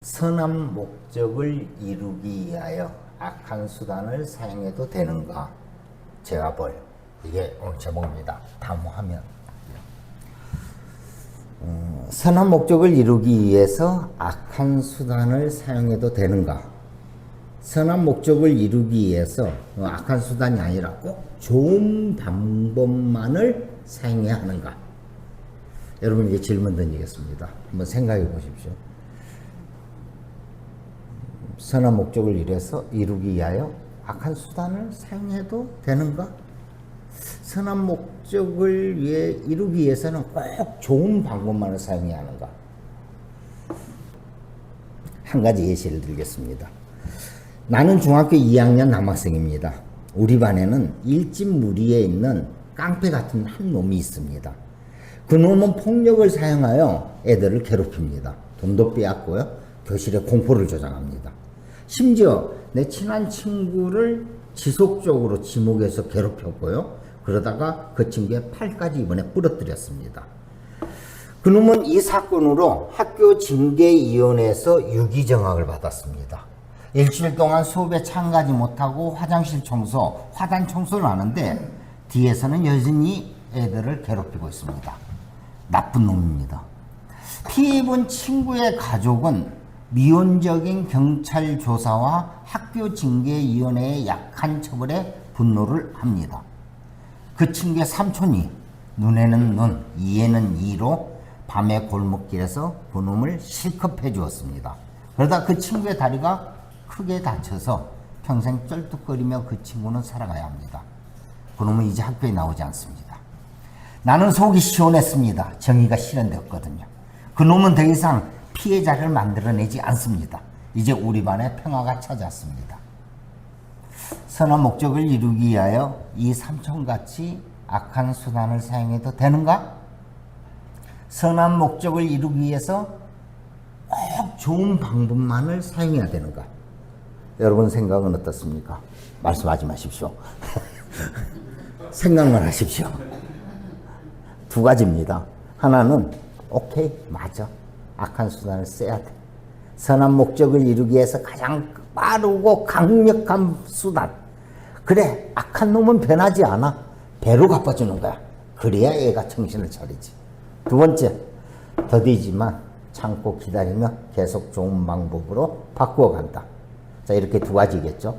선한 목적을 이루기 위하여 악한 수단을 사용해도 되는가? 죄와 벌. 이게 오늘 제목입니다. 다음 화면. 선한 목적을 이루기 위해서 악한 수단을 사용해도 되는가? 선한 목적을 이루기 위해서 악한 수단이 아니라 꼭 좋은 방법만을 사용해야 하는가? 여러분 이제 질문 던지겠습니다. 한번 생각해 보십시오. 선한 목적을 이루기 위하여 악한 수단을 사용해도 되는가? 선한 목적을 이루기 위해서는 꼭 좋은 방법만을 사용해야 하는가? 한 가지 예시를 들겠습니다. 나는 중학교 2학년 남학생입니다. 우리 반에는 일진 무리에 있는 깡패 같은 한 놈이 있습니다. 그 놈은 폭력을 사용하여 애들을 괴롭힙니다. 돈도 빼앗고요. 교실에 공포를 조장합니다. 심지어 내 친한 친구를 지속적으로 지목해서 괴롭혔고요. 그러다가 그 친구의 팔까지 이번에 부러뜨렸습니다. 그놈은 이 사건으로 학교 징계위원회에서 유기정학을 받았습니다. 일주일 동안 수업에 참가하지 못하고 화장실 청소, 화단 청소를 하는데 뒤에서는 여전히 애들을 괴롭히고 있습니다. 나쁜 놈입니다. 피해 입은 친구의 가족은 미온적인 경찰 조사와 학교 징계위원회의 약한 처벌에 분노를 합니다. 그 친구의 삼촌이 눈에는 눈, 이에는 이로 밤에 골목길에서 그놈을 실컷해 주었습니다. 그러다 그 친구의 다리가 크게 다쳐서 평생 쩔뚝거리며 그 친구는 살아가야 합니다. 그놈은 이제 학교에 나오지 않습니다. 나는 속이 시원했습니다. 정의가 실현되었거든요. 그놈은 더 이상 피해자를 만들어내지 않습니다. 이제 우리 반에 평화가 찾아왔습니다. 선한 목적을 이루기 위하여 이 삼촌같이 악한 수단을 사용해도 되는가? 선한 목적을 이루기 위해서 꼭 좋은 방법만을 사용해야 되는가? 여러분 생각은 어떻습니까? 말씀하지 마십시오. 생각만 하십시오. 두 가지입니다. 하나는 오케이, 맞아. 악한 수단을 써야 돼. 선한 목적을 이루기 위해서 가장 빠르고 강력한 수단. 그래, 악한 놈은 변하지 않아. 배로 갚아주는 거야. 그래야 애가 정신을 차리지. 두 번째, 더디지만 참고 기다리며 계속 좋은 방법으로 바꾸어간다. 자, 이렇게 두 가지겠죠.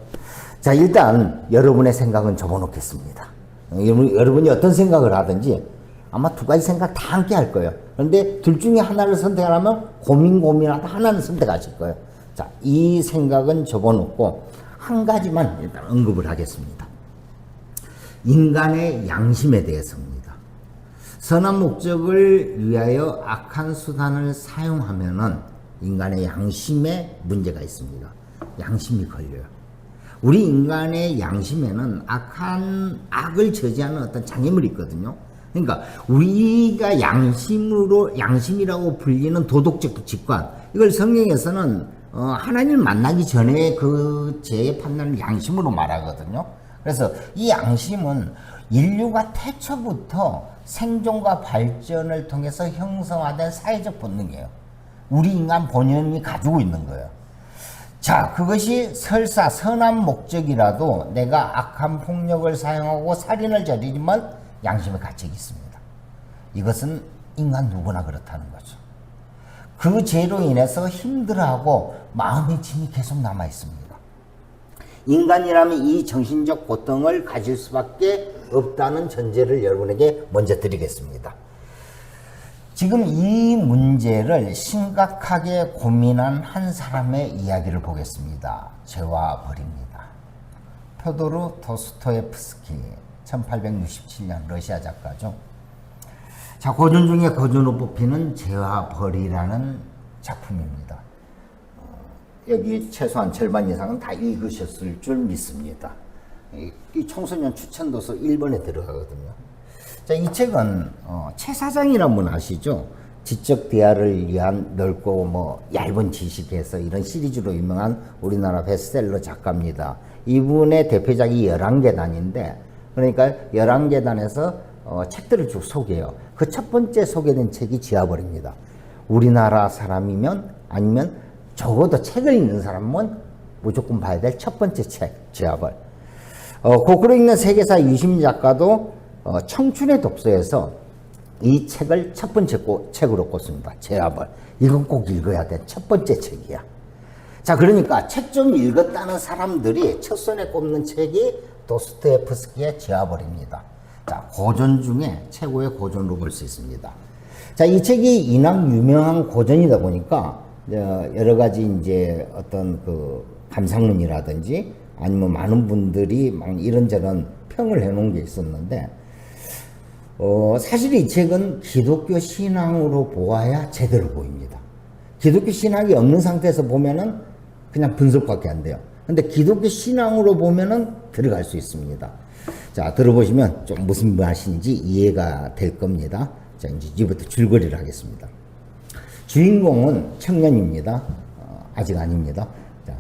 자, 일단 여러분의 생각은 접어놓겠습니다. 여러분이 어떤 생각을 하든지 아마 두 가지 생각 다 함께 할 거예요. 그런데 둘 중에 하나를 선택하려면 고민하다 하나는 선택하실 거예요. 자, 이 생각은 접어놓고 한 가지만 일단 언급을 하겠습니다. 인간의 양심에 대해서입니다. 선한 목적을 위하여 악한 수단을 사용하면은 인간의 양심에 문제가 있습니다. 양심이 걸려요. 우리 인간의 양심에는 악을 저지하는 어떤 장애물이 있거든요. 그러니까 우리가 양심이라고 불리는 도덕적 직관, 이걸 성경에서는 하나님을 만나기 전에 그 죄의 판단을 양심으로 말하거든요. 그래서 이 양심은 인류가 태초부터 생존과 발전을 통해서 형성화된 사회적 본능이에요. 우리 인간 본연이 가지고 있는 거예요. 자, 그것이 설사 선한 목적이라도 내가 악한 폭력을 사용하고 살인을 저지르면 양심의 가책이 있습니다. 이것은 인간 누구나 그렇다는 거죠. 그 죄로 인해서 힘들어하고 마음의 짐이 계속 남아 있습니다. 인간이라면 이 정신적 고통을 가질 수밖에 없다는 전제를 여러분에게 먼저 드리겠습니다. 지금 이 문제를 심각하게 고민한 한 사람의 이야기를 보겠습니다. 죄와 벌입니다. 표도르 도스토옙스키, 1867년 러시아 작가죠. 자, 고전 중에 고전으로 뽑히는 죄와 벌이라는 작품입니다. 여기 최소한 절반 이상은 다 읽으셨을 줄 믿습니다. 이 청소년 추천도서 1번에 들어가거든요. 자, 이 책은 최 사장이라는 분 아시죠? 지적 대화를 위한 넓고 얇은 지식에서 이런 시리즈로 유명한 우리나라 베스트셀러 작가입니다. 이분의 대표작이 11계단인데, 그러니까 11계단에서 책들을 쭉 소개해요. 그 첫 번째 소개된 책이 지하벌입니다. 우리나라 사람이면 아니면 적어도 책을 읽는 사람은 무조건 봐야 될 첫 번째 책, 제아벌. 거꾸로 읽는 세계사 유시민 작가도 청춘의 독서에서 이 책을 첫 번째 책으로 꼽습니다. 제아벌. 이건 꼭 읽어야 돼. 첫 번째 책이야. 자, 그러니까 책 좀 읽었다는 사람들이 첫손에 꼽는 책이 도스토옙스키의 제아벌입니다. 자, 고전 중에 최고의 고전으로 볼 수 있습니다. 자, 이 책이 이낙 유명한 고전이다 보니까 여러 가지 이제 어떤 그 감상문이라든지 아니면 많은 분들이 막 이런저런 평을 해놓은 게 있었는데, 사실 이 책은 기독교 신앙으로 보아야 제대로 보입니다. 기독교 신앙이 없는 상태에서 보면은 그냥 분석밖에 안 돼요. 근데 기독교 신앙으로 보면은 들어갈 수 있습니다. 자, 들어보시면 좀 무슨 말인지 이해가 될 겁니다. 자, 이제부터 줄거리를 하겠습니다. 주인공은 청년입니다. 아직 아닙니다. 자,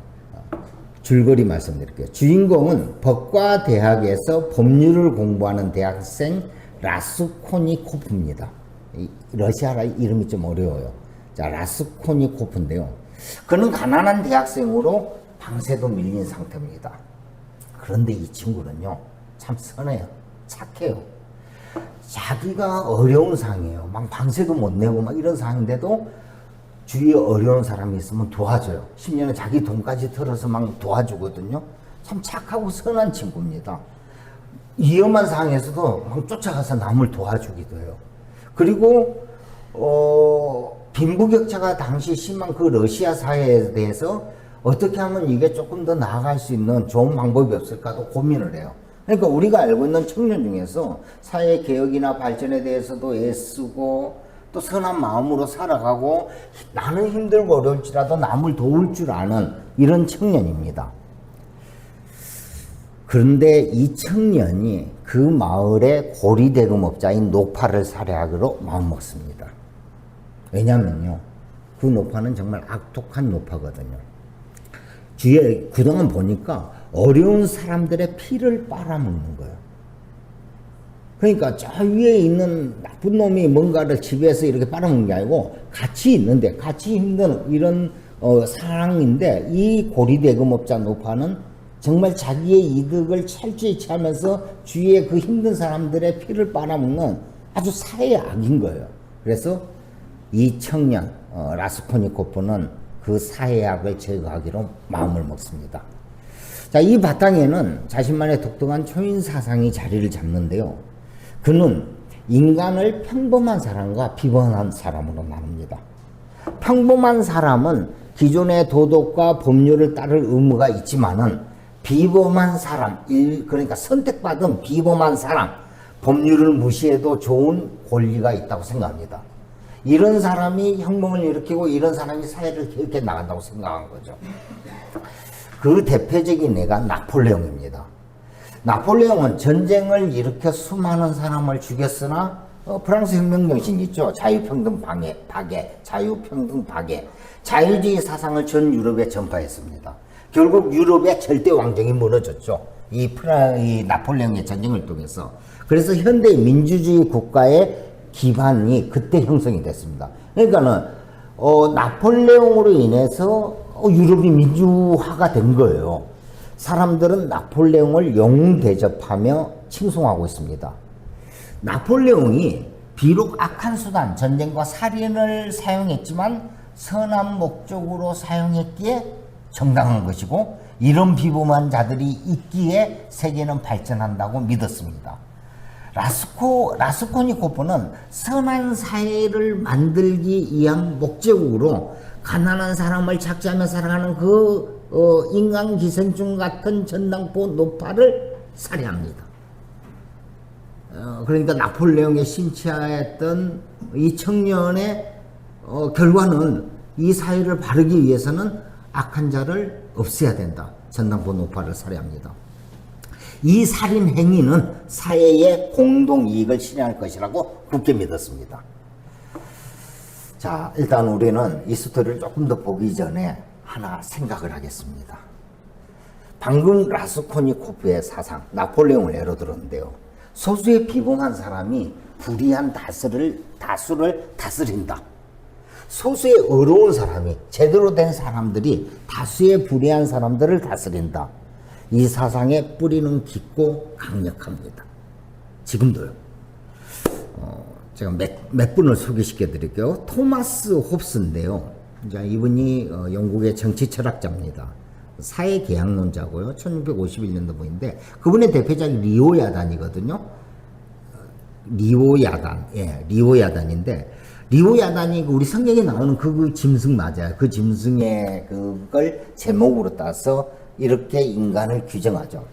줄거리 말씀드릴게요. 주인공은 법과 대학에서 법률을 공부하는 대학생 라스코니코프입니다. 러시아라 이름이 좀 어려워요. 자, 라스코니코프인데요. 그는 가난한 대학생으로 방세도 밀린 상태입니다. 그런데 이 친구는요, 참 선해요. 착해요. 자기가 어려운 상황이에요. 막 방세도 못 내고 막 이런 상황인데도 주위에 어려운 사람이 있으면 도와줘요. 심지어는 자기 돈까지 털어서 막 도와주거든요. 참 착하고 선한 친구입니다. 위험한 상황에서도 막 쫓아가서 남을 도와주기도 해요. 그리고 빈부격차가 당시 심한 그 러시아 사회에 대해서 어떻게 하면 이게 조금 더 나아갈 수 있는 좋은 방법이 없을까도 고민을 해요. 그러니까 우리가 알고 있는 청년 중에서 사회 개혁이나 발전에 대해서도 애쓰고 또 선한 마음으로 살아가고 나는 힘들고 어려울지라도 남을 도울 줄 아는 이런 청년입니다. 그런데 이 청년이 그 마을의 고리대금업자인 노파를 살해하기로 마음먹습니다. 왜냐면요, 그 노파는 정말 악독한 노파거든요. 주위에 그동안 보니까 어려운 사람들의 피를 빨아먹는 거예요. 그러니까 저 위에 있는 나쁜 놈이 뭔가를 지배해서 이렇게 빨아먹는 게 아니고 같이 있는데, 같이 힘든 이런 상황인데, 이 고리대금업자 노파는 정말 자기의 이득을 철저히 취하면서 주위에 그 힘든 사람들의 피를 빨아먹는 아주 사회의 악인 거예요. 그래서 이 청년 라스코니코프는 그 사회의 악을 제거하기로 마음을 먹습니다. 자, 이 바탕에는 자신만의 독특한 초인 사상이 자리를 잡는데요. 그는 인간을 평범한 사람과 비범한 사람으로 나눕니다. 평범한 사람은 기존의 도덕과 법률을 따를 의무가 있지만은 비범한 사람, 그러니까 선택받은 비범한 사람, 법률을 무시해도 좋은 권리가 있다고 생각합니다. 이런 사람이 혁명을 일으키고 이런 사람이 사회를 개혁해 나간다고 생각한 거죠. 그 대표적인 애가 나폴레옹입니다. 나폴레옹은 전쟁을 일으켜 수많은 사람을 죽였으나 프랑스 혁명 정신 있죠. 자유평등 박애, 자유평등 박애, 자유주의 사상을 전 유럽에 전파했습니다. 결국 유럽의 절대 왕정이 무너졌죠. 이 나폴레옹의 전쟁을 통해서. 그래서 현대 민주주의 국가의 기반이 그때 형성이 됐습니다. 그러니까는 나폴레옹으로 인해서 유럽이 민주화가 된 거예요. 사람들은 나폴레옹을 영웅 대접하며 칭송하고 있습니다. 나폴레옹이 비록 악한 수단, 전쟁과 살인을 사용했지만 선한 목적으로 사용했기에 정당한 것이고, 이런 비범한 자들이 있기에 세계는 발전한다고 믿었습니다. 라스코니코프는 선한 사회를 만들기 위한 목적으로 가난한 사람을 착취하며 살아가는 그 인간 기생충 같은 전당포 노파를 살해합니다. 그러니까 나폴레옹의 심취하였던 이 청년의 결과는 이 사회를 바르기 위해서는 악한 자를 없애야 된다. 전당포 노파를 살해합니다. 이 살인 행위는 사회의 공동이익을 실현할 것이라고 굳게 믿었습니다. 자, 일단 우리는 이 스토리를 조금 더 보기 전에 하나 생각을 하겠습니다. 방금 라스코니코프의 사상, 나폴레옹을 예로 들었는데요. 소수의 비범한 사람이 불의한 다수를 다스린다. 소수의 어려운 사람이, 제대로 된 사람들이 다수의 불의한 사람들을 다스린다. 이 사상의 뿌리는 깊고 강력합니다. 지금도요. 제가 몇 분을 소개시켜 드릴게요. 토마스 홉스인데요. 이분이 영국의 정치 철학자입니다. 사회계약론자고요. 1651년도분인데 그분의 대표작이 리오야단이거든요. 리오야단, 리오야단인데 리오야단이 우리 성경에 나오는 그 짐승 맞아요. 그 짐승의 그걸 제목으로 따서 이렇게 인간을 규정하죠.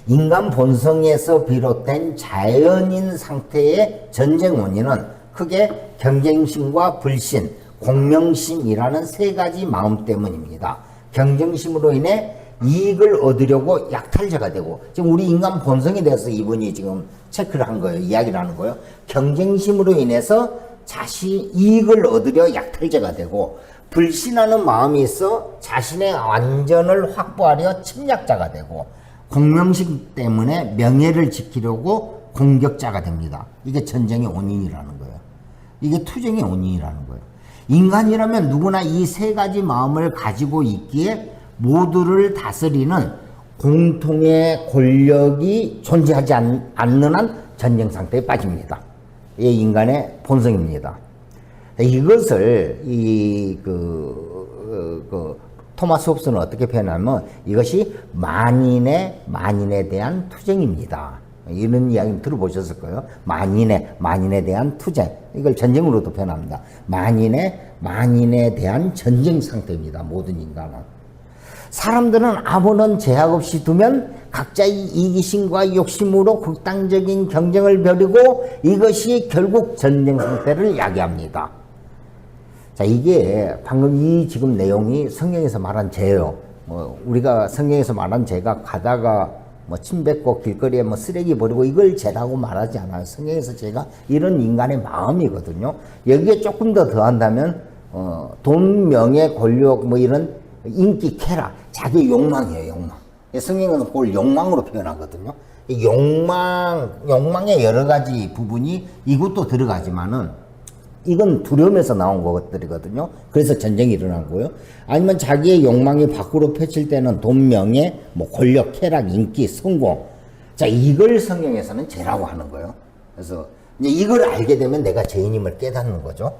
인간 본성에서 비롯된 자연인 상태의 전쟁 원인은 크게 경쟁심과 불신, 공명심이라는 세 가지 마음 때문입니다. 경쟁심으로 인해 이익을 얻으려고 약탈자가 되고, 지금 우리 인간 본성에 대해서 이분이 지금 체크를 한 거예요. 이야기를 하는 거예요. 경쟁심으로 인해서 이익을 얻으려 약탈자가 되고, 불신하는 마음이 있어 자신의 안전을 확보하려 침략자가 되고, 공명심 때문에 명예를 지키려고 공격자가 됩니다. 이게 전쟁의 원인이라는 거예요. 이게 투쟁의 원인이라는 거예요. 인간이라면 누구나 이 세 가지 마음을 가지고 있기에 모두를 다스리는 공통의 권력이 존재하지 않는 한 전쟁 상태에 빠집니다. 이게 인간의 본성입니다. 이것을 토마스 홉스는 어떻게 표현하면 이것이 만인에 대한 투쟁입니다. 이런 이야기 들어보셨을 거예요. 만인에 대한 투쟁. 이걸 전쟁으로도 표현합니다. 만인에 대한 전쟁 상태입니다. 모든 인간은. 사람들은 아무런 제약 없이 두면 각자의 이기심과 욕심으로 극단적인 경쟁을 벌이고 이것이 결국 전쟁 상태를 야기합니다. 자, 이게 방금 이 지금 내용이 성경에서 말한 죄예요. 우리가 성경에서 말한 죄가 가다가 침 뱉고 길거리에 쓰레기 버리고 이걸 죄라고 말하지 않아요. 성경에서 죄가 이런 인간의 마음이거든요. 여기에 조금 더 더한다면 돈, 명예, 권력 이런 인기, 쾌락, 자기 욕망이에요. 욕망. 성경은 그걸 욕망으로 표현하거든요. 욕망의 여러 가지 부분이 이것도 들어가지만은 이건 두려움에서 나온 것들이거든요. 그래서 전쟁이 일어난 거예요. 아니면 자기의 욕망이 밖으로 펼칠 때는 돈, 명예, 권력, 쾌락, 인기, 성공. 자, 이걸 성경에서는 죄라고 하는 거예요. 그래서 이제 이걸 알게 되면 내가 죄인임을 깨닫는 거죠.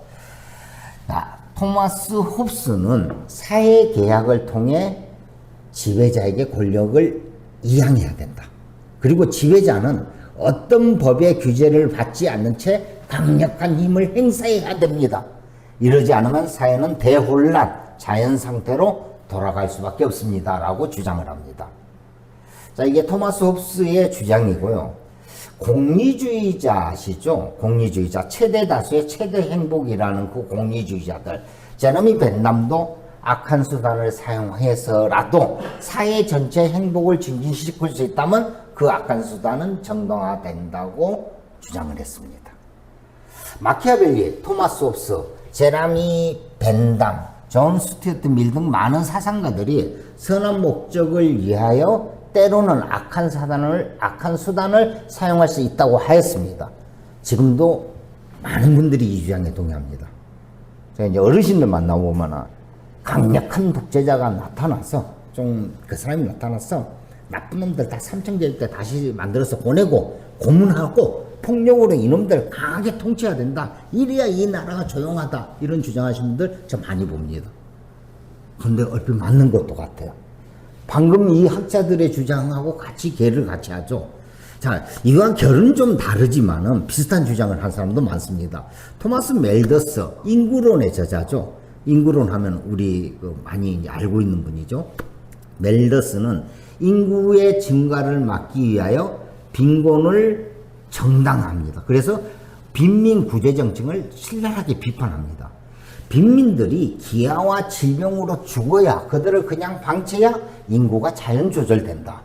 자, 토마스 홉스는 사회 계약을 통해 지배자에게 권력을 이양해야 된다. 그리고 지배자는 어떤 법의 규제를 받지 않는 채 강력한 힘을 행사해야 됩니다. 이러지 않으면 사회는 대혼란, 자연 상태로 돌아갈 수밖에 없습니다. 라고 주장을 합니다. 자, 이게 토마스 홉스의 주장이고요. 공리주의자 아시죠? 공리주의자, 최대 다수의 최대 행복이라는 그 공리주의자들. 제러미 벤남도 악한 수단을 사용해서라도 사회 전체 행복을 증진시킬 수 있다면 그 악한 수단은 정당화된다고 주장을 했습니다. 마키아벨리, 토마스 홉스, 제러미 벤담, 존 스튜어트 밀 등 많은 사상가들이 선한 목적을 위하여 때로는 악한 수단을 사용할 수 있다고 하였습니다. 지금도 많은 분들이 이 주장에 동의합니다. 제가 이제 어르신들 만나보면 강력한 독재자가 나타나서 그 사람이 나타나서 나쁜 놈들 다 삼천개일 때 다시 만들어서 보내고 고문하고 폭력으로 이놈들 강하게 통치해야 된다. 이래야 이 나라가 조용하다. 이런 주장하시는 분들 저 많이 봅니다. 근데 얼핏 맞는 것도 같아요. 방금 이 학자들의 주장하고 계를 같이 하죠. 자, 이거와 결은 좀 다르지만은 비슷한 주장을 한 사람도 많습니다. 토마스 멜더스, 인구론의 저자죠. 인구론 하면 우리 많이 이제 알고 있는 분이죠. 멜더스는 인구의 증가를 막기 위하여 빈곤을 정당화합니다. 그래서 빈민 구제 정책을 신랄하게 비판합니다. 빈민들이 기아와 질병으로 죽어야 그들을 그냥 방치해야 인구가 자연 조절된다.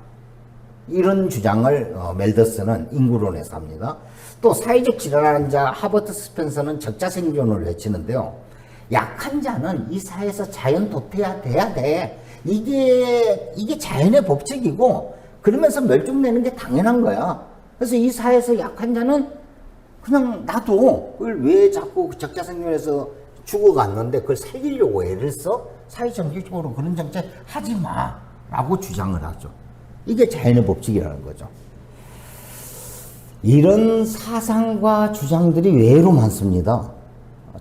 이런 주장을 멜더스는 인구론에서 합니다. 또 사회적 질환한 자 하버트 스펜서는 적자생존을 외치는데요. 약한 자는 이 사회에서 자연 도태돼야 돼. 이게 자연의 법칙이고 그러면서 멸종되는 게 당연한 거야. 그래서 이 사회에서 약한 자는 그냥 놔둬. 그걸 왜 자꾸 적자생존에서 죽어갔는데 그걸 살리려고 애를 써 사회정책적으로 그런 정책 하지 마라고 주장을 하죠. 이게 자연의 법칙이라는 거죠. 이런 사상과 주장들이 외로 많습니다.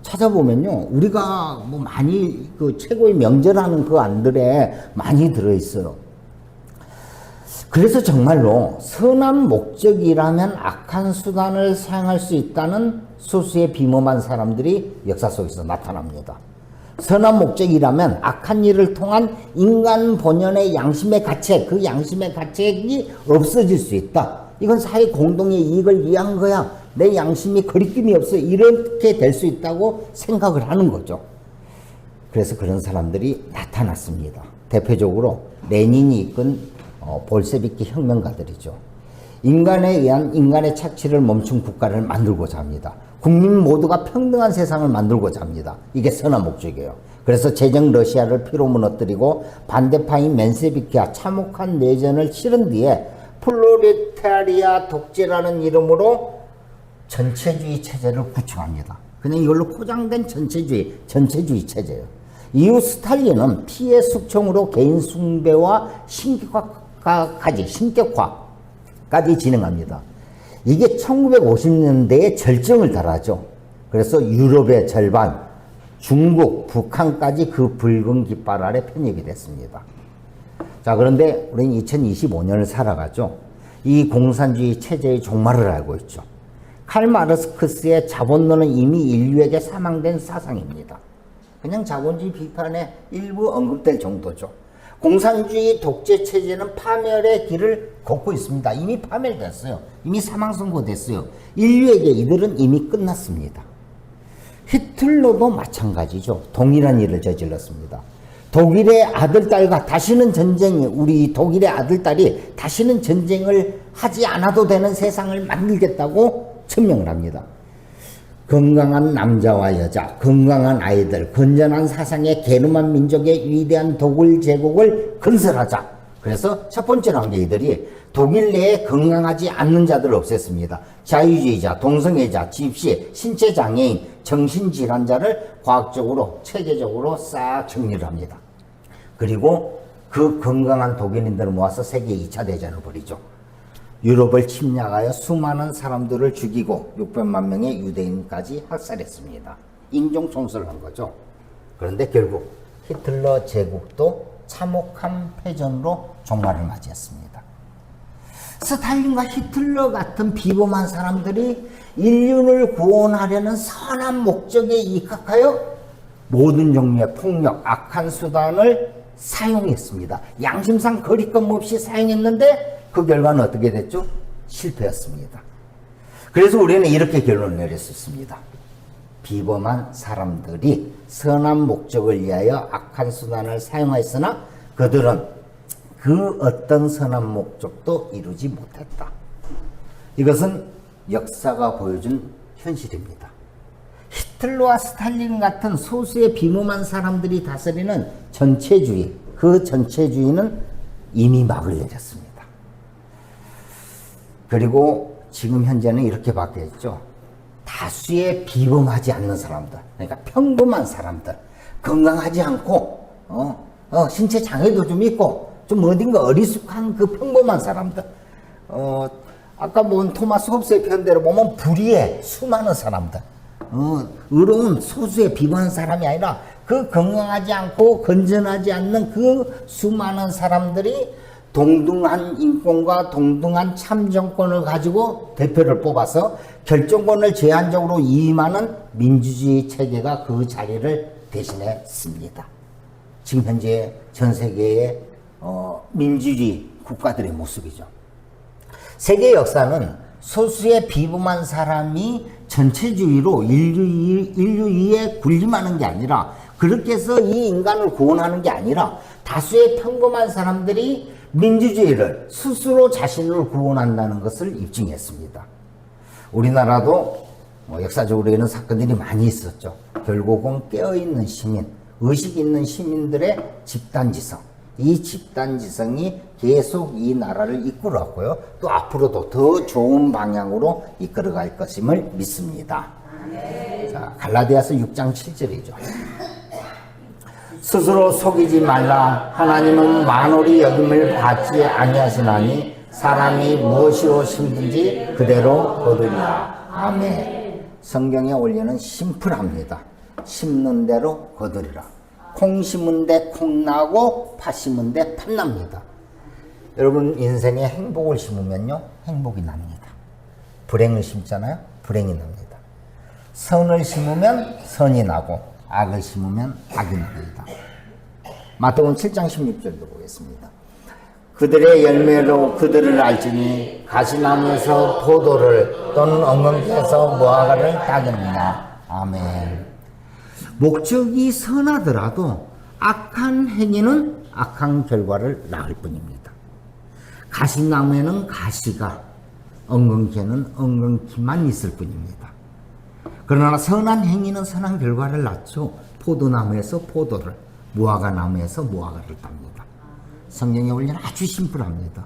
찾아보면요, 우리가 뭐 많이 그 최고의 명제라는 그 안들에 많이 들어있어요. 그래서 정말로 선한 목적이라면 악한 수단을 사용할 수 있다는 소수의 비범한 사람들이 역사 속에서 나타납니다. 선한 목적이라면 악한 일을 통한 인간 본연의 양심의 가책, 그 양심의 가책이 없어질 수 있다. 이건 사회 공동의 이익을 위한 거야. 내 양심이 거리낌이 없어. 이렇게 될 수 있다고 생각을 하는 거죠. 그래서 그런 사람들이 나타났습니다. 대표적으로 레닌이 이끈 볼셰비키 혁명가들이죠. 인간에 의한 인간의 착취를 멈춘 국가를 만들고자 합니다. 국민 모두가 평등한 세상을 만들고자 합니다. 이게 선한 목적이에요. 그래서 제정 러시아를 피로 무너뜨리고 반대파인 맨세비키와 참혹한 내전을 치른 뒤에 플로레타리아 독재라는 이름으로 전체주의 체제를 구축합니다. 그냥 이걸로 포장된 전체주의 체제예요. 이후 스탈린은 피해 숙청으로 개인 숭배와 신격화까지 진행합니다. 이게 1950년대에 절정을 달하죠. 그래서 유럽의 절반, 중국, 북한까지 그 붉은 깃발 아래 편입이 됐습니다. 자, 그런데 우리는 2025년을 살아가죠. 이 공산주의 체제의 종말을 알고 있죠. 칼 마르크스의 자본론은 이미 인류에게 사망된 사상입니다. 그냥 자본주의 비판에 일부 언급될 정도죠. 공산주의 독재 체제는 파멸의 길을 걷고 있습니다. 이미 파멸됐어요. 이미 사망 선고됐어요. 인류에게 이들은 이미 끝났습니다. 히틀러도 마찬가지죠. 동일한 일을 저질렀습니다. 독일의 아들딸과 다시는 전쟁이, 우리 독일의 아들딸이 다시는 전쟁을 하지 않아도 되는 세상을 만들겠다고 천명을 합니다. 건강한 남자와 여자, 건강한 아이들, 건전한 사상의 게르만 민족의 위대한 독일 제국을 건설하자. 그래서 첫 번째로 한 게 이들이 독일 내에 건강하지 않는 자들을 없앴습니다. 자유주의자, 동성애자, 집시, 신체장애인, 정신질환자를 과학적으로, 체계적으로 싹 정리를 합니다. 그리고 그 건강한 독일인들을 모아서 세계 2차 대전을 벌이죠. 유럽을 침략하여 수많은 사람들을 죽이고 600만 명의 유대인까지 학살했습니다. 인종 손실을 한 거죠. 그런데 결국 히틀러 제국도 참혹한 패전으로 종말을 맞이했습니다. 스탈린과 히틀러 같은 비범한 사람들이 인류를 구원하려는 선한 목적에 입각하여 모든 종류의 폭력, 악한 수단을 사용했습니다. 양심상 거리낌 없이 사용했는데 그 결과는 어떻게 됐죠? 실패였습니다. 그래서 우리는 이렇게 결론을 내릴 수 있습니다. 비범한 사람들이 선한 목적을 위하여 악한 수단을 사용하였으나 그들은 그 어떤 선한 목적도 이루지 못했다. 이것은 역사가 보여준 현실입니다. 히틀러와 스탈린 같은 소수의 비범한 사람들이 다스리는 전체주의, 그 전체주의는 이미 막을 내렸습니다. 그리고 지금 현재는 이렇게 바뀌었죠. 다수의 비범하지 않는 사람들, 그러니까 평범한 사람들, 건강하지 않고 신체 장애도 좀 있고 좀 어딘가 어리숙한 그 평범한 사람들, 아까 본 토마스 홉스의 표현대로 보면 불의의 수많은 사람들, 의로운 소수의 비범한 사람이 아니라 그 건강하지 않고 건전하지 않는 그 수많은 사람들이 동등한 인권과 동등한 참정권을 가지고 대표를 뽑아서 결정권을 제한적으로 이임하는 민주주의 체계가 그 자리를 대신했습니다. 지금 현재 전 세계의 민주주의 국가들의 모습이죠. 세계 역사는 소수의 비범한 사람이 전체주의로 인류에 군림하는 게 아니라, 그렇게 해서 이 인간을 구원하는 게 아니라 다수의 평범한 사람들이 민주주의를 스스로 자신을 구원한다는 것을 입증했습니다. 우리나라도 역사적으로 이런 사건들이 많이 있었죠. 결국은 깨어있는 시민, 의식 있는 시민들의 집단지성, 이 집단지성이 계속 이 나라를 이끌어왔고요. 또 앞으로도 더 좋은 방향으로 이끌어갈 것임을 믿습니다. 자, 자, 갈라디아서 6장 7절이죠. 스스로 속이지 말라. 하나님은 만홀히 여김을 받지 아니하시나니 사람이 무엇으로 심든지 그대로 거두리라. 아멘. 성경에 원리는 심플합니다. 심는 대로 거두리라. 콩 심은 데 콩 나고 팥 심은 데 팥 납니다. 여러분 인생에 행복을 심으면요 행복이 납니다. 불행을 심잖아요. 불행이 납니다. 선을 심으면 선이 나고 악을 심으면 악이 납니다. 마태복음 7장 16절도 보겠습니다. 그들의 열매로 그들을 알지니 가시나무에서 포도를 또는 엉겅퀴에서 무화과를 따겠느냐. 아멘. 목적이 선하더라도 악한 행위는 악한 결과를 낳을 뿐입니다. 가시나무에는 가시가, 엉겅퀴에는 엉겅퀴만 있을 뿐입니다. 그러나 선한 행위는 선한 결과를 낳죠. 포도나무에서 포도를, 무화과나무에서 무화과를 땁니다. 성경의 원리는 아주 심플합니다.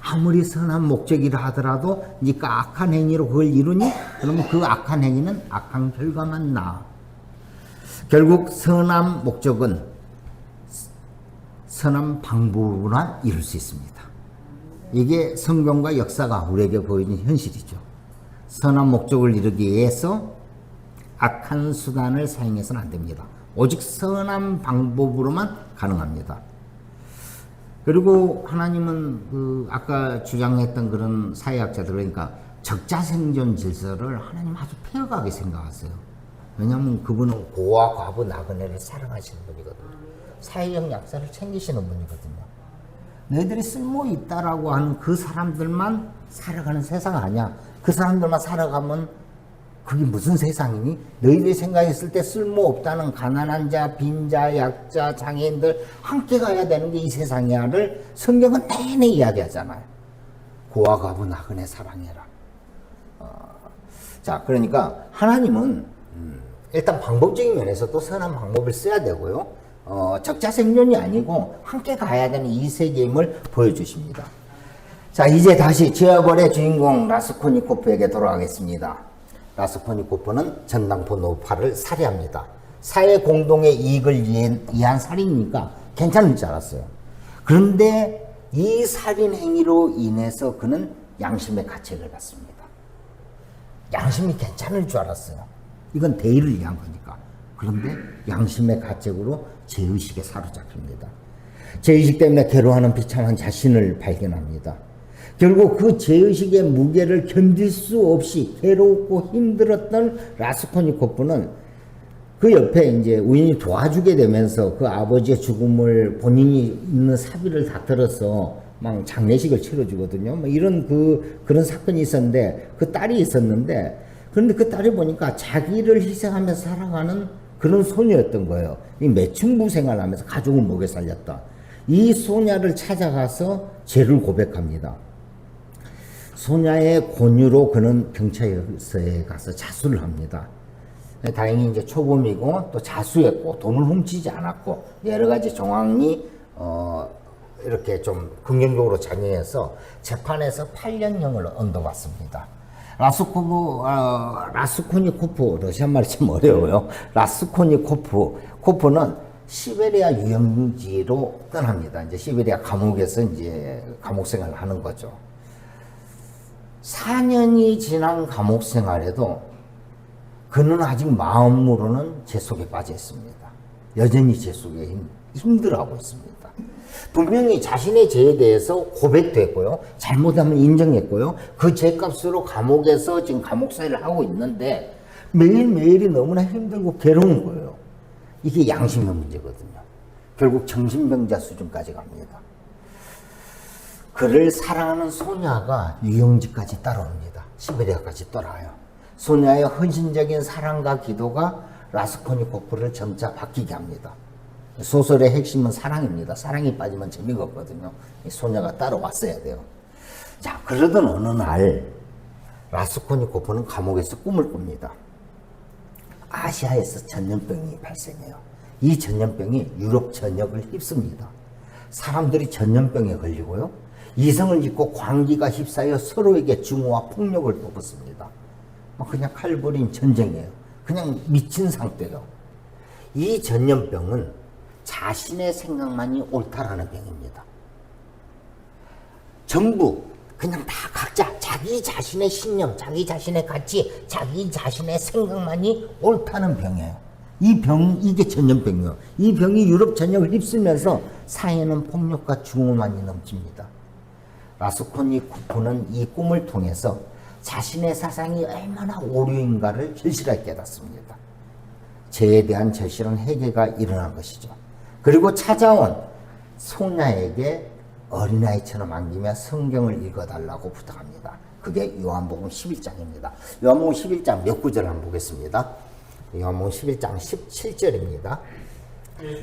아무리 선한 목적이라 하더라도 네가 악한 행위로 그걸 이루니 그러면 그 악한 행위는 악한 결과만 낳아. 결국 선한 목적은 선한 방법으로만 이룰 수 있습니다. 이게 성경과 역사가 우리에게 보이는 현실이죠. 선한 목적을 이루기 위해서 악한 수단을 사용해서는 안 됩니다. 오직 선한 방법으로만 가능합니다. 그리고 하나님은 아까 주장했던 그런 사회학자들, 그러니까 적자생존 질서를 하나님 아주 폐역하게 생각하세요. 왜냐하면 그분은 고와 과부 나그네를 사랑하시는 분이거든요. 사회적 약자를 챙기시는 분이거든요. 너희들이 쓸모 있다라고 하는 그 사람들만 살아가는 세상 아니야. 그 사람들만 살아가면 그게 무슨 세상이니? 너희들이 생각했을 때 쓸모없다는 가난한 자, 빈자, 약자, 장애인들 함께 가야 되는 게 이 세상이야를 성경은 내내 이야기하잖아요. 고와 과부 나그네 사랑해라. 자, 그러니까 하나님은 일단 방법적인 면에서도 선한 방법을 써야 되고요. 적자생존이 아니고 함께 가야 되는 이 세계임을 보여주십니다. 자, 이제 다시 지하벌의 주인공 라스콜니코프에게 돌아가겠습니다. 라스콜니코프는 전당포 노파를 살해합니다. 사회 공동의 이익을 위한 살인이니까 괜찮을 줄 알았어요. 그런데 이 살인 행위로 인해서 그는 양심의 가책을 받습니다. 양심이 괜찮을 줄 알았어요. 이건 대의를 위한 거니까. 그런데 양심의 가책으로 죄의식에 사로잡힙니다. 죄의식 때문에 괴로워하는 비참한 자신을 발견합니다. 결국 그 죄의식의 무게를 견딜 수 없이 괴롭고 힘들었던 라스콜니코프는 그 옆에 이제 우연히 도와주게 되면서 그 아버지의 죽음을 본인이 있는 사비를 다 털어서 막 장례식을 치러주거든요. 뭐 이런 그런 사건이 있었는데 그 딸이 있었는데 그런데 그 딸이 보니까 자기를 희생하면서 살아가는 그런 소녀였던 거예요. 이 매춘부 생활하면서 가족을 먹여 살렸다. 이 소녀를 찾아가서 죄를 고백합니다. 소녀의 권유로 그는 경찰서에 가서 자수를 합니다. 다행히 이제 초범이고 또 자수했고 돈을 훔치지 않았고 여러 가지 정황이 이렇게 좀 긍정적으로 작용해서 재판에서 8년형을 언도받습니다. 라스콜니코프, 러시아 말이 참 어려워요. 라스콜니코프는 시베리아 유영지로 떠납니다. 이제 시베리아 감옥에서 이제 감옥 생활을 하는 거죠. 4년이 지난 감옥 생활에도 그는 아직 마음으로는 죄 속에 빠져 있습니다. 여전히 죄 속에 힘들어하고 있습니다. 분명히 자신의 죄에 대해서 고백도 했고요. 잘못하면 인정했고요. 그 죄값으로 감옥에서 지금 감옥살이를 하고 있는데 매일매일이 너무나 힘들고 괴로운 거예요. 이게 양심의 문제거든요. 결국 정신병자 수준까지 갑니다. 그를 사랑하는 소녀가 유영지까지 따라옵니다. 시베리아까지 떠나요. 소녀의 헌신적인 사랑과 기도가 라스콜니코프를 점차 바뀌게 합니다. 소설의 핵심은 사랑입니다. 사랑이 빠지면 재미가 없거든요. 이 소녀가 따라왔어야 돼요. 자, 그러던 어느 날 라스콜니코프는 감옥에서 꿈을 꿉니다. 아시아에서 전염병이 발생해요. 이 전염병이 유럽 전역을 휩습니다. 사람들이 전염병에 걸리고요. 이성을 잃고 광기가 휩싸여 서로에게 증오와 폭력을 퍼붓습니다. 그냥 칼부림 전쟁이에요. 그냥 미친 상태예요. 이 전염병은 자신의 생각만이 옳다라는 병입니다. 전부 그냥 다 각자 자기 자신의 신념, 자기 자신의 가치, 자기 자신의 생각만이 옳다는 병이에요. 이게 전염병이에요. 이 병이 유럽 전역을 휩쓸면서 사회는 폭력과 죽음만이 넘칩니다. 라스콜니코프는 이 꿈을 통해서 자신의 사상이 얼마나 오류인가를 절실하게 깨닫습니다. 죄에 대한 절실한 회개가 일어난 것이죠. 그리고 찾아온 소녀에게 어린아이처럼 안기며 성경을 읽어달라고 부탁합니다. 그게 요한복음 11장입니다. 요한복음 11장 몇 구절 한번 보겠습니다. 요한복음 11장 17절입니다.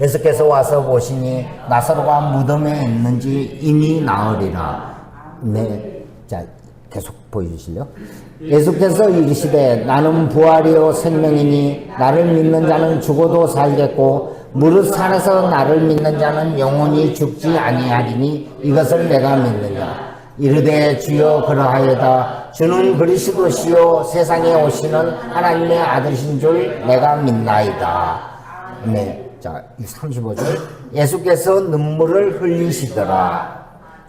예수께서 와서 보시니 나사로가 무덤에 있는지 이미 나으리라. 네, 자 계속 보여주실래요? 예수께서 이르시되 나는 부활이요 생명이니 나를 믿는 자는 죽어도 살겠고 무릇 살아서 나를 믿는 자는 영원히 죽지 아니하리니 이것을 내가 믿느냐. 이르되 주여 그러하여다. 주는 그리스도시요 세상에 오시는 하나님의 아들이신 줄 내가 믿나이다. 네, 자 35절. 예수께서 눈물을 흘리시더라.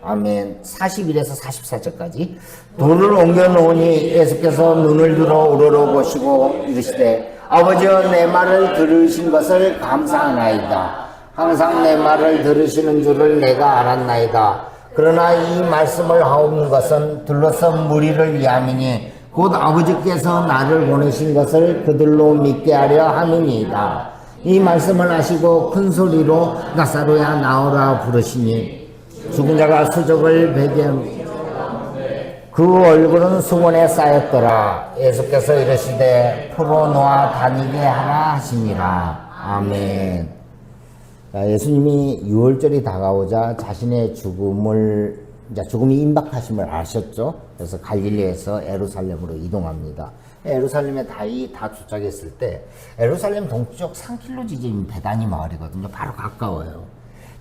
아멘. 41에서 44절까지. 돌을 옮겨 놓으니 예수께서 눈을 들어 우러러 보시고 이르시되 아버지여 내 말을 들으신 것을 감사하나이다. 항상 내 말을 들으시는 줄을 내가 알았나이다. 그러나 이 말씀을 하온 것은 둘러서 무리를 위함이니 곧 아버지께서 나를 보내신 것을 그들로 믿게 하려 함이니이다. 이 말씀을 하시고 큰 소리로 나사로야 나오라 부르시니 죽은 자가 수족을 베게 그 얼굴은 수건에 쌓였더라. 예수께서 이르시되 풀어놓아 다니게 하라 하시니라. 아멘. 예수님이 6월절이 다가오자 자신의 죽음이 임박하심을 아셨죠. 그래서 갈릴리에서 예루살렘으로 이동합니다. 예루살렘에 다 도착했을 때 예루살렘 동쪽 3km 지점인 베다니 마을이거든요. 바로 가까워요.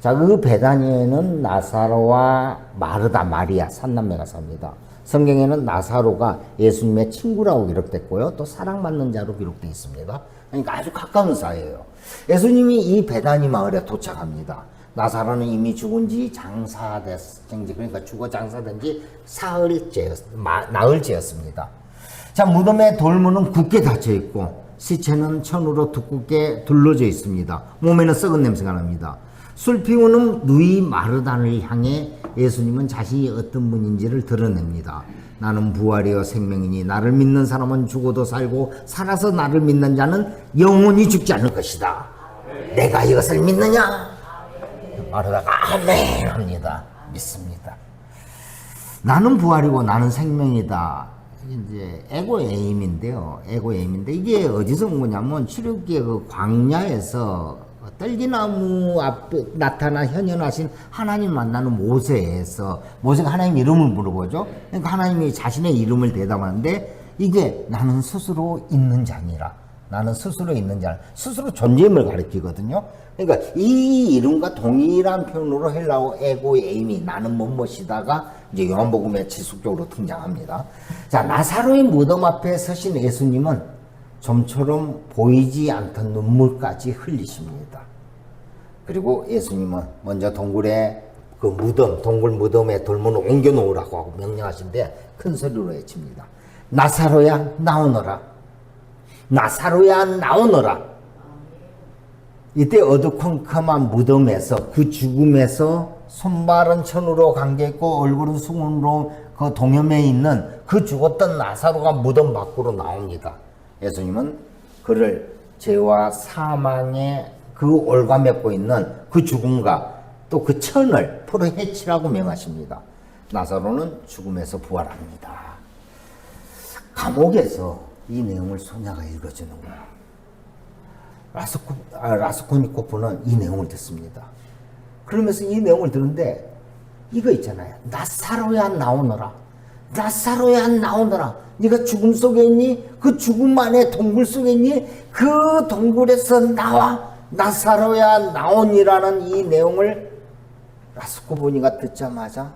자, 그 베다니에는 나사로와 마르다, 마리아, 삼남매가 삽니다. 성경에는 나사로가 예수님의 친구라고 기록됐고요. 또 사랑받는 자로 기록되어 있습니다. 그러니까 아주 가까운 사이예요. 예수님이 이 베다니 마을에 도착합니다. 나사로는 이미 죽은 지 장사됐든지, 그러니까 죽어 장사된 지 나흘째였습니다. 자, 무덤의 돌문은 굳게 닫혀 있고 시체는 천으로 두껍게 둘러져 있습니다. 몸에는 썩은 냄새가 납니다. 술 피우는 누이 마르다를 향해 예수님은 자신이 어떤 분인지를 드러냅니다. 나는 부활이요 생명이니 나를 믿는 사람은 죽어도 살고 살아서 나를 믿는 자는 영원히 죽지 않을 것이다. 내가 이것을 믿느냐? 마르다가 아멘 합니다. 믿습니다. 나는 부활이고 나는 생명이다. 이제 에고에임인데요. 에고에임인데 이게 어디서 온 거냐면 출애굽기의 그 광야에서 떨기나무 앞에 나타나 현현하신 하나님 만나는 모세에서 모세가 하나님 이름을 물어보죠. 그러니까 하나님이 자신의 이름을 대답하는데 이게 나는 스스로 있는 자니라. 나는 스스로 있는 자, 스스로 존재임을 가리키거든요. 그러니까 이 이름과 동일한 표현으로 헬라어 에고에임이 나는 뭐뭐시다가 이제 요한복음에 지속적으로 등장합니다. 자, 나사로의 무덤 앞에 서신 예수님은 좀처럼 보이지 않던 눈물까지 흘리십니다. 그리고 예수님은 먼저 동굴에 그 무덤, 동굴 무덤에 돌문을 옮겨 놓으라고 하고 명령하신데 큰 소리로 외칩니다. 나사로야 나오너라. 나사로야 나오너라. 이때 어두컴컴한 무덤에서 그 죽음에서 손발은 천으로 감겨있고 얼굴은 수건으로 그 동염에 있는 그 죽었던 나사로가 무덤 밖으로 나옵니다. 예수님은 그를 죄와 사망의 그 올가맺고 있는 그 죽음과 또 그 천을 풀어 헤치라고 명하십니다. 나사로는 죽음에서 부활합니다. 감옥에서 이 내용을 소녀가 읽어주는 거야. 라스콜니코프는 이 내용을 듣습니다. 그러면서 이 내용을 듣는데 이거 있잖아요. 나사로야 나오너라. 나사로야 나오너라. 네가 죽음 속에 있니? 그 죽음 안에 동굴 속에 있니? 그 동굴에서 나와. 나사로야 나오니라는 이 내용을 라스코보니가 듣자마자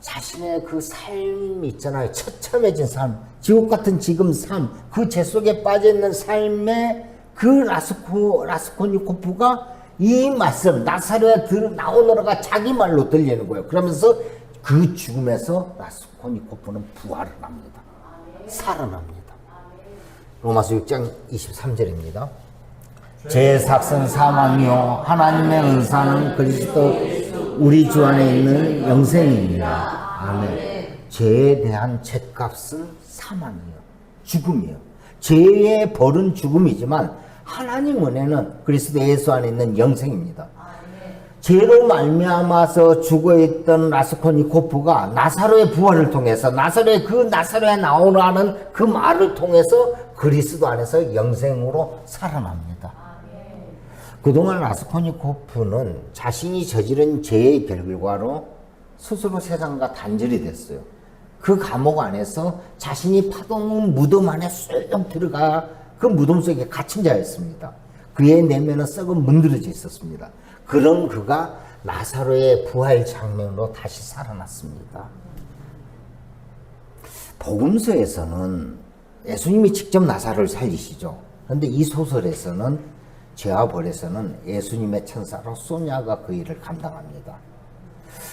자신의 그 삶이 있잖아요. 처참해진 삶, 지옥 같은 지금 삶, 그 죄 속에 빠져있는 삶의 그 라스코니코프가 이 말씀, 나사로에 나오너라가 자기 말로 들리는 거예요. 그러면서 그 죽음에서 라스코니코프는 부활을 합니다. 살아납니다. 로마서 6장 23절입니다. 제 삭은 사망이요 하나님의 은사는 그리스도 우리 주 안에 있는 영생입니다. 아멘. 죄에 대한 죄값은 사망이요, 죽음이요. 죄의 벌은 죽음이지만 하나님 은혜는 그리스도 예수 안에 있는 영생입니다. 죄로 말미암아서 죽어있던 라스코니코프가 나사로의 부활을 통해서 나사로에 나오라는 그 말을 통해서 그리스도 안에서 영생으로 살아납니다. 그동안 라스코니코프는 자신이 저지른 죄의 결과로 스스로 세상과 단절이 됐어요. 그 감옥 안에서 자신이 파동 무덤 안에 쏙 들어가 그 무덤 속에 갇힌 자였습니다. 그의 내면은 썩은 문드러져 있었습니다. 그런 그가 나사로의 부활 장면으로 다시 살아났습니다. 복음서에서는 예수님이 직접 나사로를 살리시죠. 그런데 이 소설에서는 죄와 벌에서는 예수님의 천사로 소냐가 그 일을 감당합니다.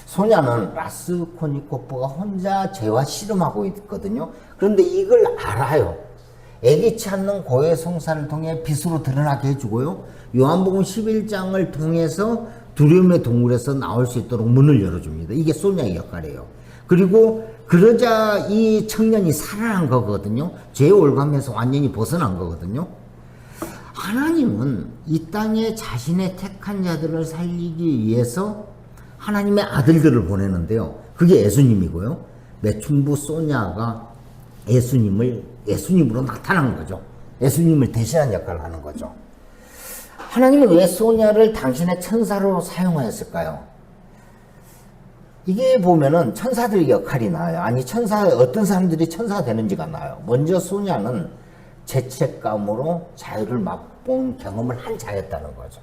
소냐는 라스코니코프가 혼자 죄와 씨름하고 있거든요. 그런데 이걸 알아요. 애기치 않는 고해 성사를 통해 빛으로 드러나게 해주고요. 요한복음 11장을 통해서 두려움의 동굴에서 나올 수 있도록 문을 열어줍니다. 이게 소냐의 역할이에요. 그리고 그러자 이 청년이 살아난 거거든요. 죄의 올감에서 완전히 벗어난 거거든요. 하나님은 이 땅에 자신의 택한 자들을 살리기 위해서 하나님의 아들들을 보내는데요. 그게 예수님이고요. 매춘부 소냐가 예수님으로 나타난 거죠. 예수님을 대신한 역할을 하는 거죠. 하나님은 왜 소냐를 당신의 천사로 사용하였을까요? 이게 보면은 천사들의 역할이 나와요. 아니, 어떤 사람들이 천사가 되는지가 나와요. 먼저 소냐는 죄책감으로 자유를 맛본 경험을 한 자였다는 거죠.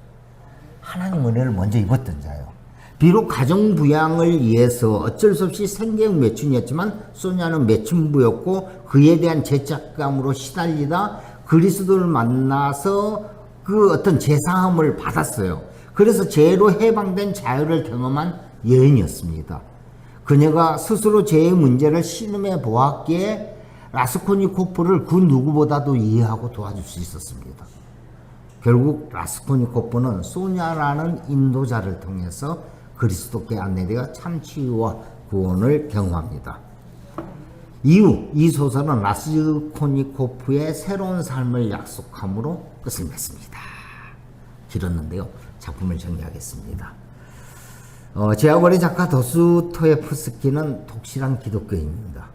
하나님 은혜를 먼저 입었던 자예요. 비록 가정부양을 위해서 어쩔 수 없이 생계형 매춘이었지만 소냐는 매춘부였고 그에 대한 죄책감으로 시달리다 그리스도를 만나서 그 어떤 죄사함을 받았어요. 그래서 죄로 해방된 자유를 경험한 여인이었습니다. 그녀가 스스로 죄의 문제를 신음해 보았기에 라스코니코프를 그 누구보다도 이해하고 도와줄 수 있었습니다. 결국 라스코니코프는 소냐라는 인도자를 통해서 그리스도께 안내되어 참 치유와 구원을 경험합니다. 이후 이 소설은 라스코니코프의 새로운 삶을 약속함으로 끝을 맺습니다. 길었는데요. 작품을 정리하겠습니다. 제아벌의 작가 도스토예프스키는 독실한 기독교인입니다.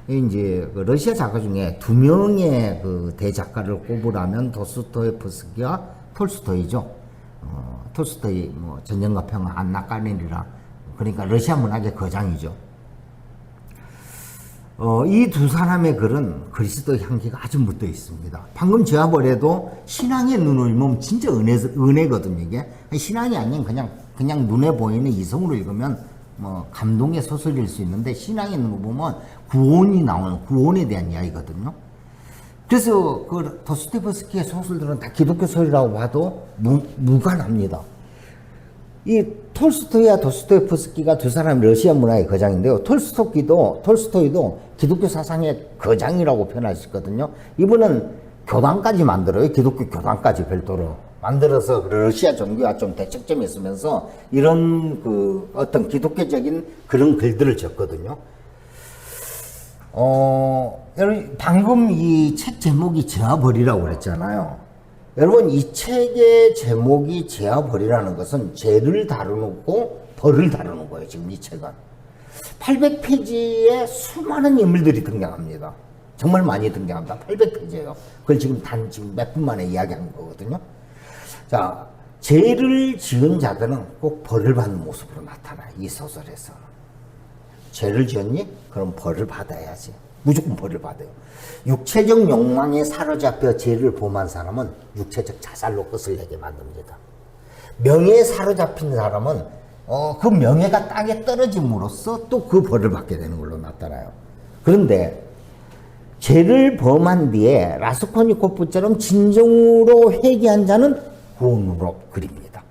이제 러시아 작가 중에 두 명의 그 대작가를 꼽으라면 도스토예프스키와 톨스토이죠. 톨스토이 전쟁과 평화, 안나 까레니나, 그러니까 러시아 문학의 거장이죠. 이 두 사람의 글은 그리스도 향기가 아주 묻어 있습니다. 방금 제아벌에도 신앙의 눈을 보면 진짜 은혜거든요. 이게 신앙이 아닌 그냥 눈에 보이는 이성으로 읽으면 감동의 소설일 수 있는데, 신앙의 눈으로 보면 구원에 대한 이야기거든요. 그래서 그 도스토옙스키의 소설들은 다 기독교 소설이라고 봐도 무관합니다. 이 톨스토이와 도스토옙스키가 두 사람이 러시아 문화의 거장인데요. 톨스토이도 기독교 사상의 거장이라고 표현할 수 있거든요. 이분은 교단까지 만들어요. 기독교 교단까지 별도로 만들어서 러시아 종교와 좀 대척점이 있으면서 이런 그 어떤 기독교적인 그런 글들을 적거든요. 여러분, 방금 이 책 제목이 죄와 벌이라고 그랬잖아요. 여러분, 이 책의 제목이 죄와 벌이라는 것은 죄를 다루고 벌을 다루는 거예요. 지금 이 책은 800페이지에 수많은 인물들이 등장합니다. 정말 많이 등장합니다. 800페이지예요. 그걸 지금 몇 분 만에 이야기한 거거든요. 자, 죄를 지은 자들은 꼭 벌을 받는 모습으로 나타나요. 이 소설에서. 죄를 지었니? 그럼 벌을 받아야지. 무조건 벌을 받아요. 육체적 욕망에 사로잡혀 죄를 범한 사람은 육체적 자살로 끝을 내게 만듭니다. 명예에 사로잡힌 사람은 그 명예가 땅에 떨어짐으로써 또 그 벌을 받게 되는 걸로 나타나요. 그런데 죄를 범한 뒤에 라스콜니코프처럼 진정으로 회개한 자는 구원으로 그립니다.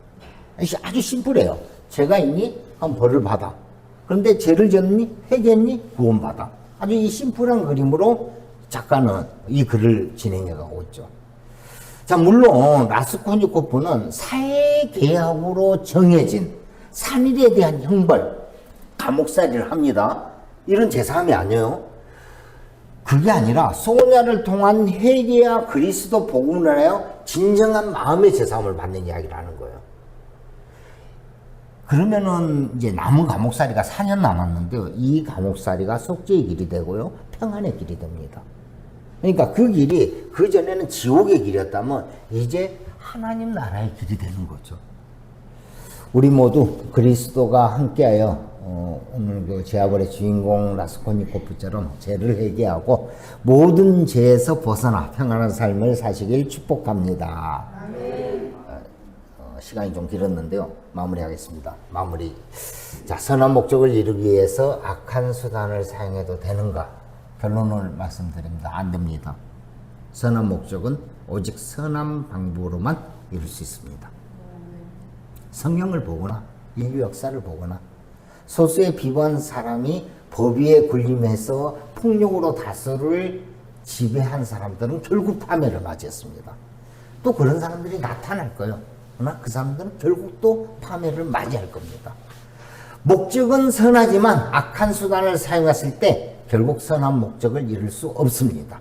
아주 심플해요. 죄가 있니? 그럼 벌을 받아. 그런데 죄를 지었니? 회개했니? 구원받아. 아주 이 심플한 그림으로 작가는 이 글을 진행해가고 있죠. 자, 물론 라스콜니코프는 사회계약으로 정해진 산일에 대한 형벌, 감옥살이를 합니다. 이런 제사함이 아니에요. 그게 아니라 소냐를 통한 회개와 그리스도 복음을 하여 진정한 마음의 제사함을 받는 이야기를 하는 거예요. 그러면은 이제 남은 감옥살이가 4년 남았는데요. 이 감옥살이가 속죄의 길이 되고요. 평안의 길이 됩니다. 그러니까 그 길이 그전에는 지옥의 길이었다면 이제 하나님 나라의 길이 되는 거죠. 우리 모두 그리스도가 함께하여 오늘 그 제아벌의 주인공 라스콜니코프처럼 죄를 회개하고 모든 죄에서 벗어나 평안한 삶을 사시길 축복합니다. 시간이 좀 길었는데요. 마무리하겠습니다. 마무리. 자, 선한 목적을 이루기 위해서 악한 수단을 사용해도 되는가? 결론을 말씀드립니다. 안 됩니다. 선한 목적은 오직 선한 방법으로만 이룰 수 있습니다. 성경을 보거나 인류 역사를 보거나 소수의 비범한 사람이 법 위에 군림해서 폭력으로 다수를 지배한 사람들은 결국 파멸을 맞이했습니다. 또 그런 사람들이 나타날 거예요. 그러나 그 사람들은 결국 또 파멸을 맞이할 겁니다. 목적은 선하지만 악한 수단을 사용했을 때 결국 선한 목적을 이룰 수 없습니다.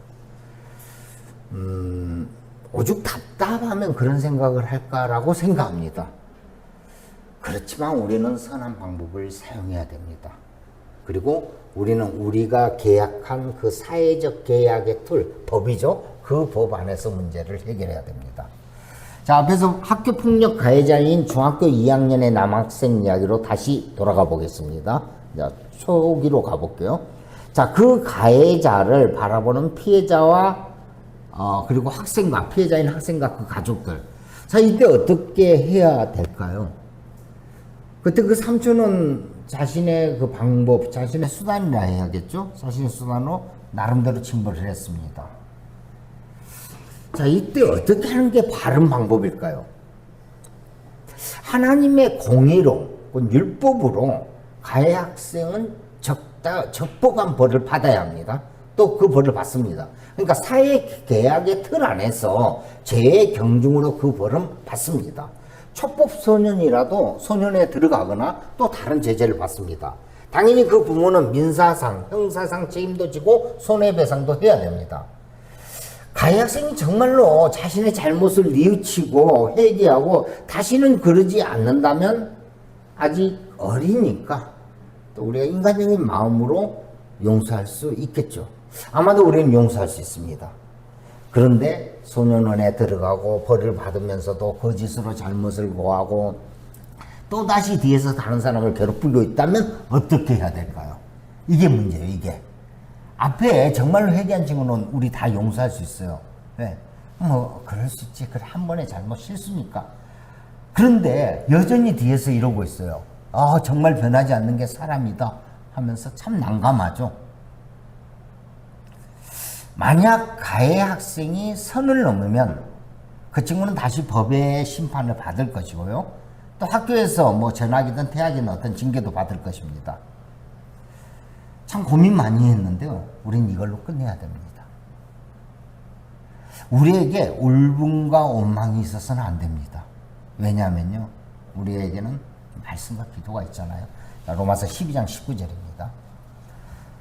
오죽 답답하면 그런 생각을 할까라고 생각합니다. 그렇지만 우리는 선한 방법을 사용해야 됩니다. 그리고 우리는 우리가 계약한 그 사회적 계약의 틀, 법이죠. 그 법 안에서 문제를 해결해야 됩니다. 자, 앞에서 학교 폭력 가해자인 중학교 2학년의 남학생 이야기로 다시 돌아가 보겠습니다. 자, 초기로 가볼게요. 자, 그 가해자를 바라보는 피해자와 그리고 학생과 피해자인 학생과 그 가족들. 자, 이때 어떻게 해야 될까요? 그때 그 삼촌은 자신의 그 방법, 자신의 수단이라 해야겠죠? 자신의 수단으로 나름대로 징벌을 했습니다. 자, 이때 어떻게 하는 게 바른 방법일까요? 하나님의 공의로, 율법으로 가해 학생은 적법한 벌을 받아야 합니다. 또 그 벌을 받습니다. 그러니까 사회 계약의 틀 안에서 죄의 경중으로 그 벌은 받습니다. 촉법 소년이라도 소년에 들어가거나 또 다른 제재를 받습니다. 당연히 그 부모는 민사상, 형사상 책임도 지고 손해배상도 해야 됩니다. 가해 학생이 정말로 자신의 잘못을 뉘우치고 회개하고 다시는 그러지 않는다면 아직 어리니까 또 우리가 인간적인 마음으로 용서할 수 있겠죠. 아마도 우리는 용서할 수 있습니다. 그런데 소년원에 들어가고 벌을 받으면서도 거짓으로 잘못을 고하고 또다시 뒤에서 다른 사람을 괴롭히고 있다면 어떻게 해야 될까요? 이게 문제예요. 이게 앞에 정말로 회개한 친구는 우리 다 용서할 수 있어요. 네. 뭐 그럴 수 있지. 그래, 한 번의 잘못 실수니까. 그런데 여전히 뒤에서 이러고 있어요. 정말 변하지 않는 게 사람이다 하면서 참 난감하죠. 만약 가해 학생이 선을 넘으면 그 친구는 다시 법의 심판을 받을 것이고요. 또 학교에서 뭐 전학이든 퇴학이든 어떤 징계도 받을 것입니다. 참 고민 많이 했는데요. 우린 이걸로 끝내야 됩니다. 우리에게 울분과 원망이 있어서는 안 됩니다. 왜냐하면요. 우리에게는 말씀과 기도가 있잖아요. 로마서 12장 19절입니다.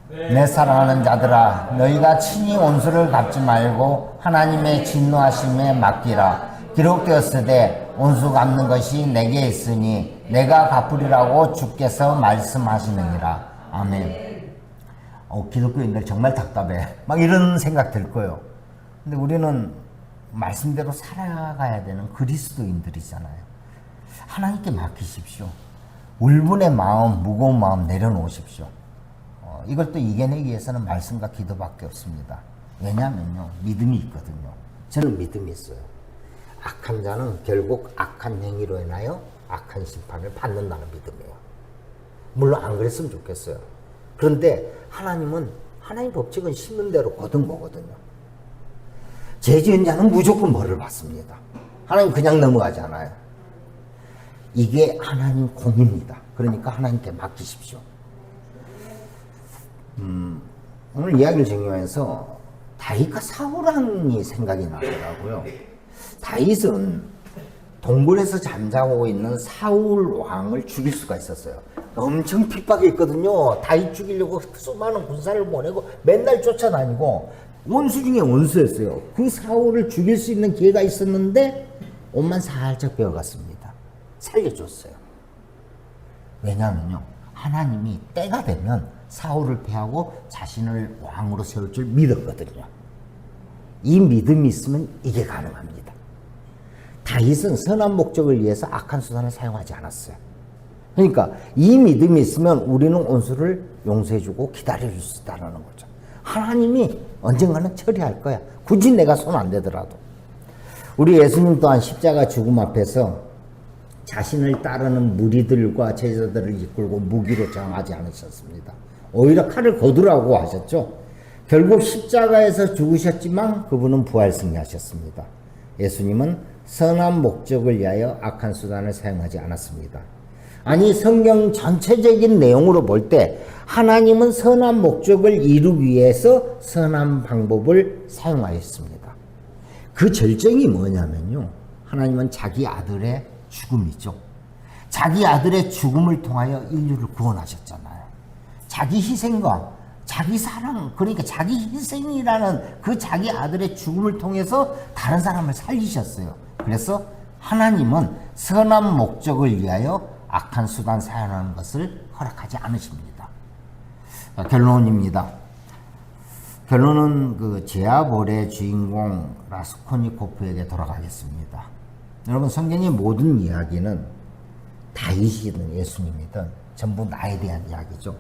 내 사랑하는 자들아, 너희가 친히 원수를 갚지 말고 하나님의 진노하심에 맡기라. 기록되었으되 원수 갚는 것이 내게 있으니 내가 갚으리라고 주께서 말씀하시느니라. 아멘. 기독교인들 정말 답답해. 막 이런 생각 들 거예요. 근데 우리는 말씀대로 살아가야 되는 그리스도인들이잖아요. 하나님께 맡기십시오. 울분의 마음, 무거운 마음 내려놓으십시오. 이걸 또 이겨내기 위해서는 말씀과 기도밖에 없습니다. 왜냐하면요, 믿음이 있거든요. 저는 믿음이 있어요. 악한 자는 결국 악한 행위로 인하여 악한 심판을 받는다는 믿음이에요. 물론 안 그랬으면 좋겠어요. 그런데 하나님은 하나님 법칙은 심는 대로 거둔 거거든요. 죄 지은 자는 무조건 벌을 받습니다. 하나님 그냥 넘어가지 않아요. 이게 하나님 공입니다. 그러니까 하나님께 맡기십시오. 오늘 이야기를 정리하면서 다윗과 사울왕이 생각이 나더라고요. 다윗은 동굴에서 잠자고 있는 사울 왕을 죽일 수가 있었어요. 엄청 핍박했거든요. 다윗 죽이려고 수많은 군사를 보내고 맨날 쫓아다니고 원수 중에 원수였어요. 그 사울을 죽일 수 있는 기회가 있었는데 옷만 살짝 베어갔습니다. 살려줬어요. 왜냐하면요, 하나님이 때가 되면 사울을 패하고 자신을 왕으로 세울 줄 믿었거든요. 이 믿음이 있으면 이게 가능합니다. 다윗은 선한 목적을 위해서 악한 수단을 사용하지 않았어요. 그러니까 이 믿음이 있으면 우리는 원수를 용서해주고 기다려줄 수 있다는 거죠. 하나님이 언젠가는 처리할 거야. 굳이 내가 손 안 대더라도. 우리 예수님 또한 십자가 죽음 앞에서 자신을 따르는 무리들과 제자들을 이끌고 무기로 저항하지 않으셨습니다. 오히려 칼을 거두라고 하셨죠. 결국 십자가에서 죽으셨지만 그분은 부활 승리하셨습니다. 예수님은 선한 목적을 위하여 악한 수단을 사용하지 않았습니다. 아니, 성경 전체적인 내용으로 볼 때 하나님은 선한 목적을 이루기 위해서 선한 방법을 사용하였습니다. 그 절정이 뭐냐면요, 하나님은 자기 아들의 죽음이죠. 자기 아들의 죽음을 통하여 인류를 구원하셨잖아요. 자기 희생과 자기 사랑, 그러니까 자기 희생이라는 그 자기 아들의 죽음을 통해서 다른 사람을 살리셨어요. 그래서 하나님은 선한 목적을 위하여 악한 수단 사용하는 것을 허락하지 않으십니다. 결론입니다. 결론은 그 제아볼의 주인공 라스콜니코프에게 돌아가겠습니다. 여러분, 성경의 모든 이야기는 다윗이든 예수님이든 전부 나에 대한 이야기죠.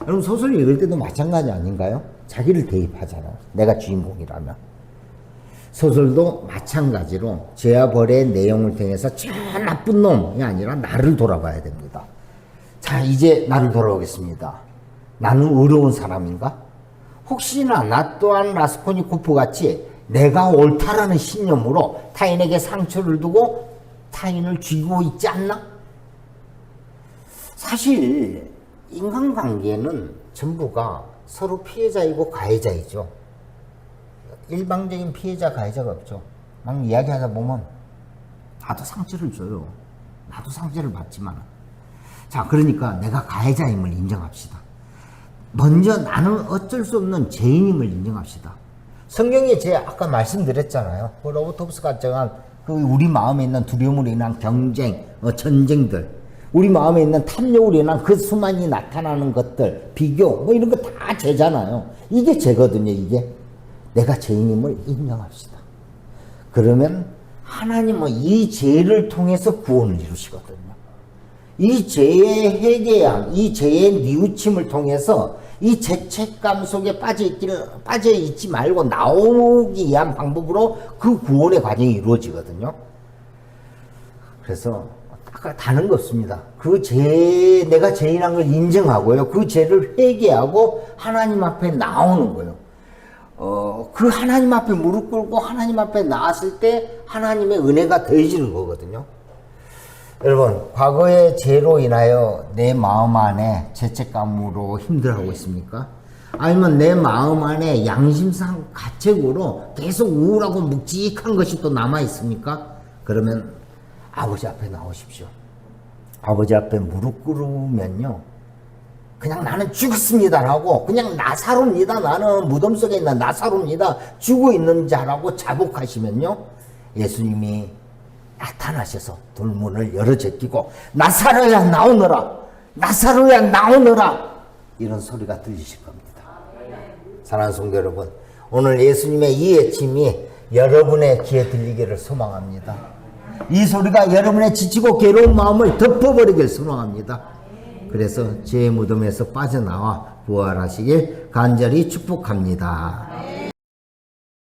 여러분, 소설 읽을 때도 마찬가지 아닌가요? 자기를 대입하잖아요. 내가 주인공이라면. 소설도 마찬가지로 죄와 벌의 내용을 통해서 저 나쁜 놈이 아니라 나를 돌아봐야 됩니다. 자, 이제 나를 돌아오겠습니다. 나는 의로운 사람인가? 혹시나 나 또한 라스콜니코프 같이 내가 옳다라는 신념으로 타인에게 상처를 두고 타인을 죽이고 있지 않나? 사실 인간관계는 전부가 서로 피해자이고 가해자이죠. 일방적인 피해자 가해자가 없죠. 막 이야기하다 보면 나도 상처를 줘요. 나도 상처를 받지만. 자, 그러니까 내가 가해자임을 인정합시다. 먼저 나는 어쩔 수 없는 죄인임을 인정합시다. 성경에 제가 아까 말씀드렸잖아요. 그 로버트홉스가 정한 그 우리 마음에 있는 두려움으로 인한 경쟁, 전쟁들, 우리 마음에 있는 탐욕으로 인한 그 수많이 나타나는 것들, 비교, 뭐 이런 거 다 죄잖아요. 이게 죄거든요, 이게. 내가 죄인임을 인정합시다. 그러면 하나님은 이 죄를 통해서 구원을 이루시거든요. 이 죄의 회개함, 이 죄의 뉘우침을 통해서 이 죄책감 속에 빠져있지 말고 나오기 위한 방법으로 그 구원의 과정이 이루어지거든요. 그래서 아까 다른 거 없습니다. 그 죄, 내가 죄인한 걸 인정하고요. 그 죄를 회개하고 하나님 앞에 나오는 거예요. 그 하나님 앞에 무릎 꿇고 하나님 앞에 나왔을 때 하나님의 은혜가 더해지는 거거든요. 여러분, 과거의 죄로 인하여 내 마음 안에 죄책감으로 힘들어하고 있습니까? 아니면 내 마음 안에 양심상 가책으로 계속 우울하고 묵직한 것이 또 남아 있습니까? 그러면 아버지 앞에 나오십시오. 아버지 앞에 무릎 꿇으면요, 그냥 나는 죽었습니다라고, 그냥 나사로입니다, 나는 무덤 속에 있는 나사로입니다, 죽어 있는 자라고 자복하시면요, 예수님이 나타나셔서 돌문을 열어 제끼고 나사로야 나오너라, 나사로야 나오너라, 이런 소리가 들리실 겁니다. 사랑하는 성도 여러분, 오늘 예수님의 이 외침이 여러분의 귀에 들리기를 소망합니다. 이 소리가 여러분의 지치고 괴로운 마음을 덮어버리길 소망합니다. 그래서 죄의 무덤에서 빠져나와 부활하시길 간절히 축복합니다.